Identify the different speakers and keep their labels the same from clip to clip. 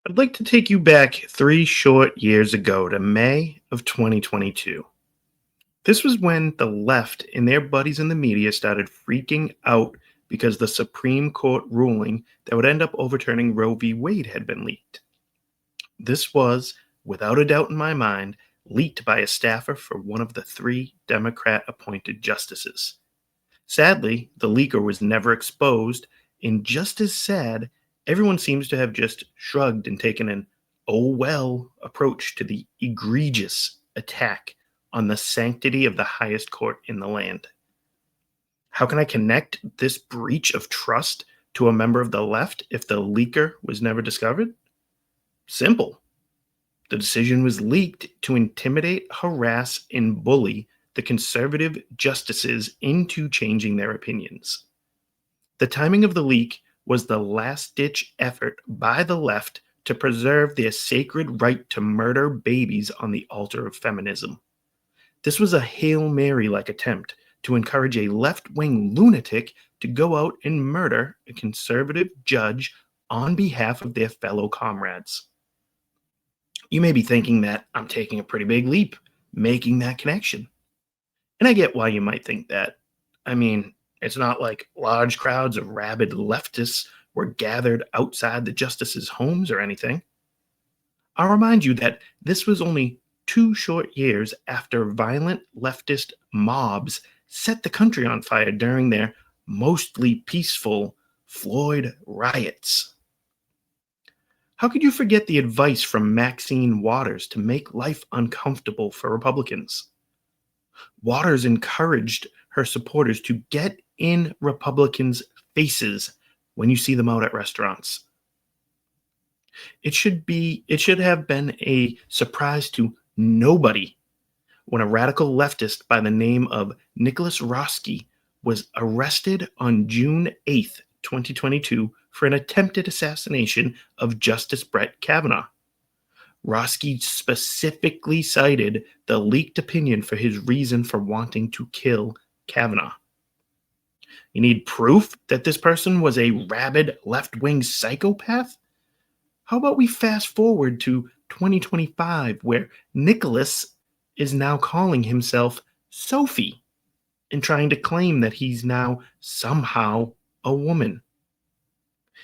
Speaker 1: I'd like to take you back 3 short years ago to May of 2022. This was when the left and their buddies in the media started freaking out because the Supreme Court ruling that would end up overturning Roe v. Wade had been leaked. This was, without a doubt in my mind, leaked by a staffer for one of the three Democrat appointed justices. Sadly, the leaker was never exposed, and just as sad, everyone seems to have just shrugged and taken an oh well approach to the egregious attack on the sanctity of the highest court in the land. How can I connect this breach of trust to a member of the left if the leaker was never discovered? Simple. The decision was leaked to intimidate, harass, and bully the conservative justices into changing their opinions. The timing of the leak was the last ditch effort by the left to preserve their sacred right to murder babies on the altar of feminism. This was a Hail Mary like attempt to encourage a left wing lunatic to go out and murder a conservative judge on behalf of their fellow comrades. You may be thinking that I'm taking a pretty big leap making that connection. And I get why you might think that. I mean, it's not like large crowds of rabid leftists were gathered outside the justices' homes or anything. I'll remind you that this was only 2 short years after violent leftist mobs set the country on fire during their mostly peaceful Floyd riots. How could you forget the advice from Maxine Waters to make life uncomfortable for Republicans? Waters encouraged her supporters to get in Republicans' faces when you see them out at restaurants. It should have been a surprise to nobody when a radical leftist by the name of Nicholas Roski was arrested on June 8th, 2022 for an attempted assassination of Justice Brett Kavanaugh. Roski specifically cited the leaked opinion for his reason for wanting to kill Kavanaugh. You need proof that this person was a rabid left-wing psychopath? How about we fast forward to 2025, where Nicholas is now calling himself Sophie and trying to claim that he's now somehow a woman.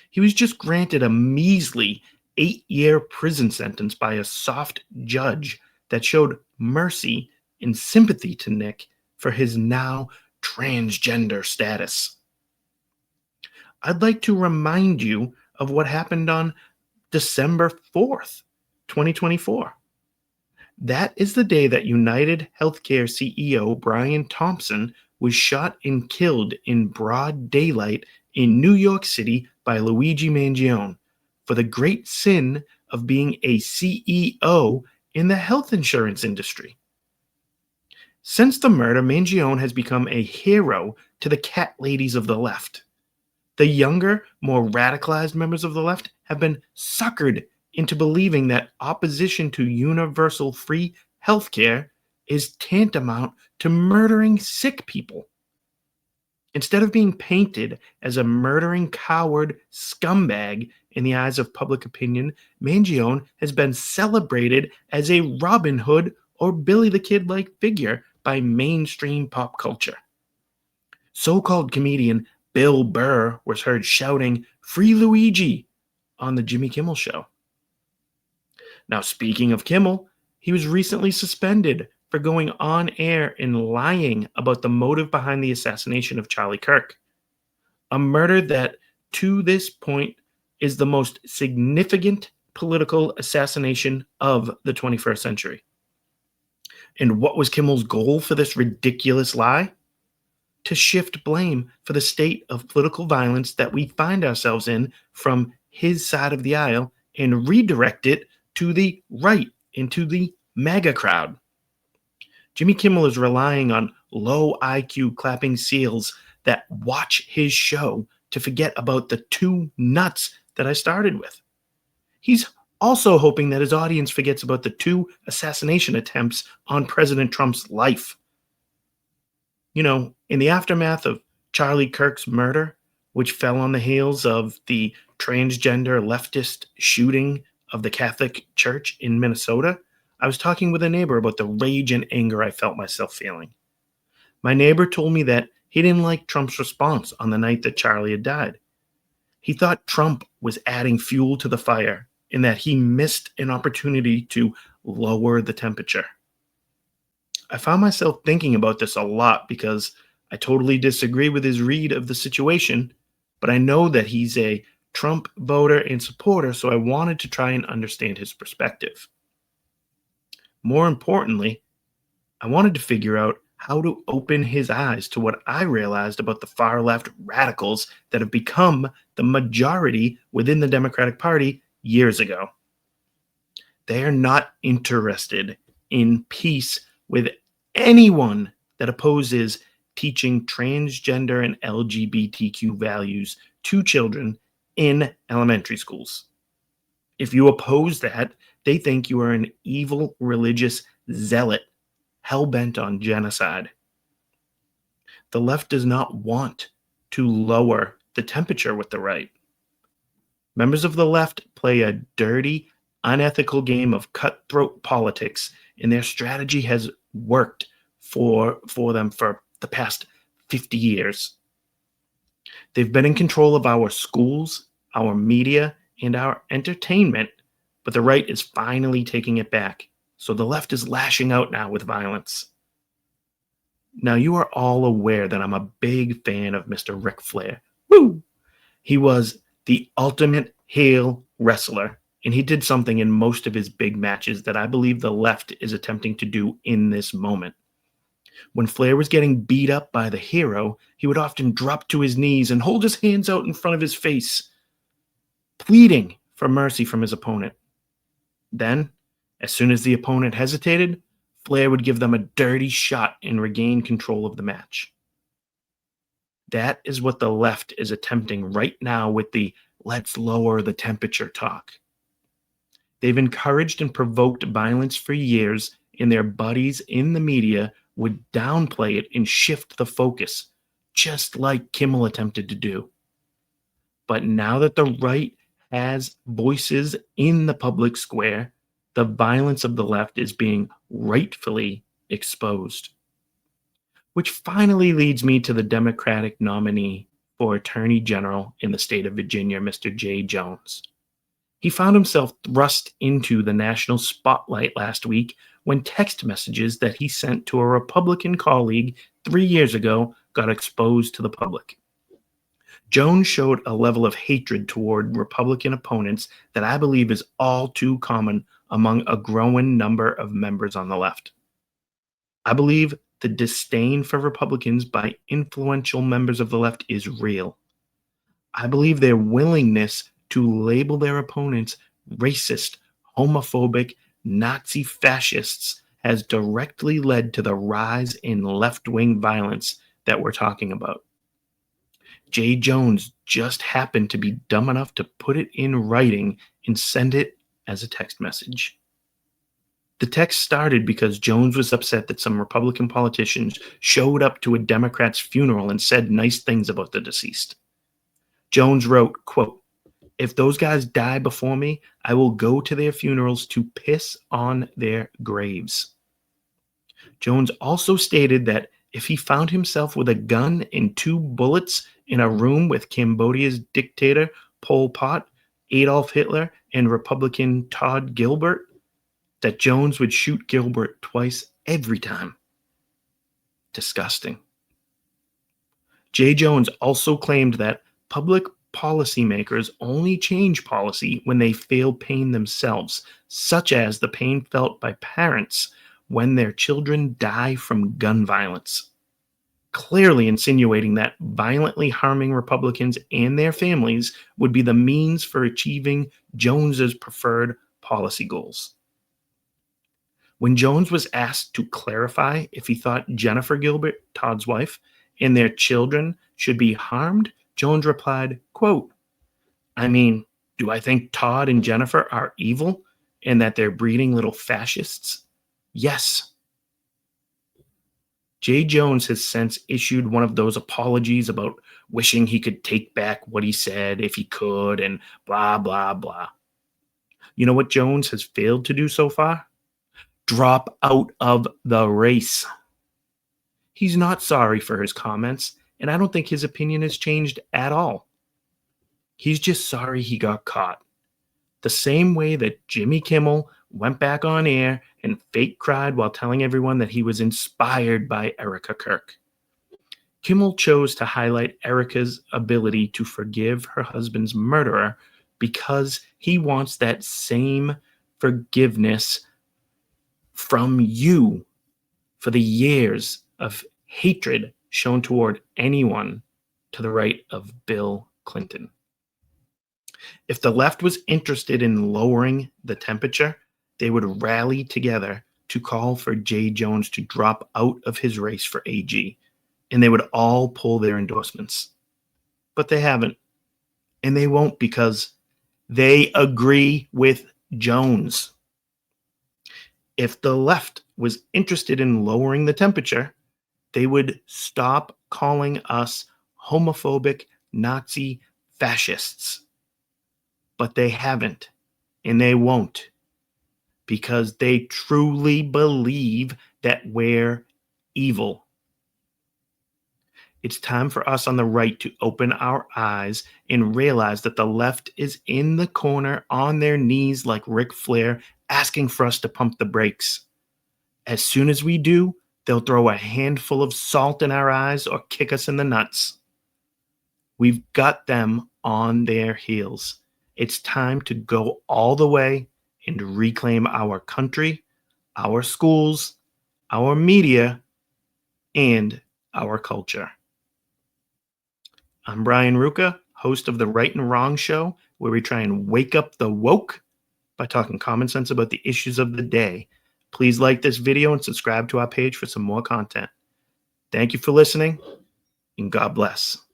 Speaker 1: He was just granted a measly 8-year prison sentence by a soft judge that showed mercy and sympathy to Nick for his now transgender status. I'd like to remind you of what happened on December 4th, 2024. That is the day that United Healthcare CEO Brian Thompson was shot and killed in broad daylight in New York City by Luigi Mangione for the great sin of being a CEO in the health insurance industry. Since the murder, Mangione has become a hero to the cat ladies of the left. The younger, more radicalized members of the left have been suckered into believing that opposition to universal free healthcare is tantamount to murdering sick people. Instead of being painted as a murdering coward scumbag in the eyes of public opinion, Mangione has been celebrated as a Robin Hood or Billy the Kid-like figure by mainstream pop culture. So-called comedian Bill Burr was heard shouting, "Free Luigi," on the Jimmy Kimmel Show. Now, speaking of Kimmel, he was recently suspended for going on air and lying about the motive behind the assassination of Charlie Kirk, a murder that, to this point, is the most significant political assassination of the 21st century. And what was Kimmel's goal for this ridiculous lie? To shift blame for the state of political violence that we find ourselves in from his side of the aisle and redirect it to the right, into the MAGA crowd. Jimmy Kimmel is relying on low IQ clapping seals that watch his show to forget about the two nuts that I started with. He's also hoping that his audience forgets about the 2 assassination attempts on President Trump's life. You know, in the aftermath of Charlie Kirk's murder, which fell on the heels of the transgender leftist shooting of the Catholic Church in Minnesota, I was talking with a neighbor about the rage and anger I felt myself feeling. My neighbor told me that he didn't like Trump's response on the night that Charlie had died. He thought Trump was adding fuel to the fire and that he missed an opportunity to lower the temperature. I found myself thinking about this a lot because I totally disagree with his read of the situation, but I know that he's a Trump voter and supporter, so I wanted to try and understand his perspective. More importantly, I wanted to figure out how to open his eyes to what I realized about the far left radicals that have become the majority within the Democratic Party years ago. They are not interested in peace with anyone that opposes teaching transgender and LGBTQ values to children in elementary schools. If you oppose that, they think you are an evil religious zealot hell-bent on genocide. The left does not want to lower the temperature with the right. Members of the left play a dirty, unethical game of cutthroat politics, and their strategy has worked for them for the past 50 years. They've been in control of our schools, our media, and our entertainment, but the right is finally taking it back. So the left is lashing out now with violence. Now, you are all aware that I'm a big fan of Mr. Ric Flair. Woo! He was the ultimate heel wrestler, and he did something in most of his big matches that I believe the left is attempting to do in this moment. When Flair was getting beat up by the hero, he would often drop to his knees and hold his hands out in front of his face, pleading for mercy from his opponent. Then, as soon as the opponent hesitated, Flair would give them a dirty shot and regain control of the match. That is what the left is attempting right now with the let's lower the temperature talk. They've encouraged and provoked violence for years, and their buddies in the media would downplay it and shift the focus, just like Kimmel attempted to do. But now that the right has voices in the public square, the violence of the left is being rightfully exposed. Which finally leads me to the Democratic nominee for Attorney General in the state of Virginia, Mr. Jay Jones. He found himself thrust into the national spotlight last week when text messages that he sent to a Republican colleague 3 years ago got exposed to the public. Jones showed a level of hatred toward Republican opponents that I believe is all too common among a growing number of members on the left. I believe the disdain for Republicans by influential members of the left is real. I believe their willingness to label their opponents racist, homophobic, Nazi fascists has directly led to the rise in left-wing violence that we're talking about. Jay Jones just happened to be dumb enough to put it in writing and send it as a text message. The text started because Jones was upset that some Republican politicians showed up to a Democrat's funeral and said nice things about the deceased. Jones wrote, quote, "If those guys die before me, I will go to their funerals to piss on their graves." Jones also stated that if he found himself with a gun and 2 bullets in a room with Cambodia's dictator Pol Pot, Adolf Hitler, and Republican Todd Gilbert, that Jones would shoot Gilbert twice every time. Disgusting. Jay Jones also claimed that public policymakers only change policy when they feel pain themselves, such as the pain felt by parents when their children die from gun violence, clearly insinuating that violently harming Republicans and their families would be the means for achieving Jones's preferred policy goals. When Jones was asked to clarify if he thought Jennifer Gilbert, Todd's wife, and their children should be harmed, Jones replied, quote, "I mean, do I think Todd and Jennifer are evil and that they're breeding little fascists? Yes." Jay Jones has since issued one of those apologies about wishing he could take back what he said if he could and blah, blah, blah. You know what Jones has failed to do so far? Drop out of the race. He's not sorry for his comments, and I don't think his opinion has changed at all. He's just sorry he got caught. The same way that Jimmy Kimmel went back on air and fake cried while telling everyone that he was inspired by Erica Kirk. Kimmel chose to highlight Erica's ability to forgive her husband's murderer because he wants that same forgiveness from you for the years of hatred shown toward anyone to the right of Bill Clinton. If the left was interested in lowering the temperature, they would rally together to call for Jay Jones to drop out of his race for AG, and they would all pull their endorsements. But they haven't, and they won't because they agree with Jones. If the left was interested in lowering the temperature, they would stop calling us homophobic Nazi fascists. But they haven't, and they won't, because they truly believe that we're evil. It's time for us on the right to open our eyes and realize that the left is in the corner on their knees like Ric Flair, asking for us to pump the brakes. As soon as we do, they'll throw a handful of salt in our eyes or kick us in the nuts. We've got them on their heels. It's time to go all the way and reclaim our country, our schools, our media, and our culture. I'm Brian Ruka, host of the Right and Wrong Show, where we try and wake up the woke by talking common sense about the issues of the day. Please like this video and subscribe to our page for some more content. Thank you for listening, and God bless.